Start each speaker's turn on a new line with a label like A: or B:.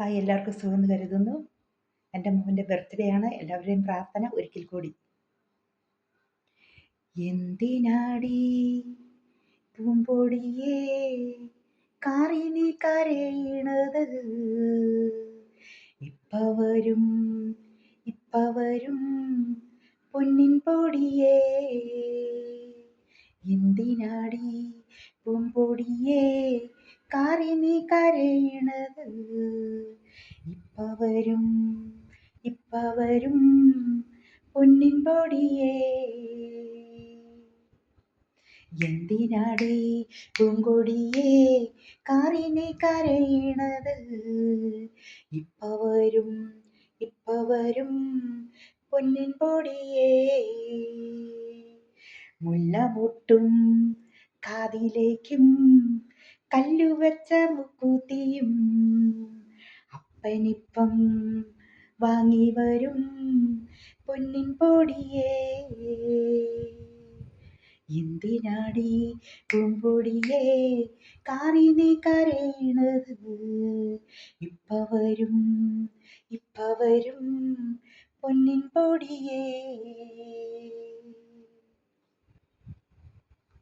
A: Hi, എല്ലാവർക്കും സുഖമെന്ന് കരുതുന്നു. എൻ്റെ മോൻ്റെ ബർത്ത്ഡേ ആണ്. എല്ലാവരുടെയും പ്രാർത്ഥന ഒരിക്കൽ കൂടി. എന്തിനാടി പൂമ്പൊടിയേ കാറി നീ കരയണത്? ഇപ്പവരും പൊന്നിൻ പൊടിയേ. എന്തിനാടി പൂമ്പൊടിയേ കാറി നീ കരയണത്? ഇപ്പവരും പൊന്നിൻ പൊടിയേ. എന്തിനാടി പൂങ്കൊടിയേ കാറി നീ കരയണത്? ഇപ്പവരും പൊന്നിൻ പൊടിയേ. മുല്ലമൊട്ടും കാതിലേക്കും കല്ലുവച്ച മുക്കൂത്തിയും അപ്പനിപ്പം വാങ്ങി വരും പൊന്നിൻ പൊടിയേ. എന്തിനാടി പൂമ്പൊടിയേ കാറി നീ കരയണത്? ഇപ്പവരും പൊന്നിൻ പൊടിയേ.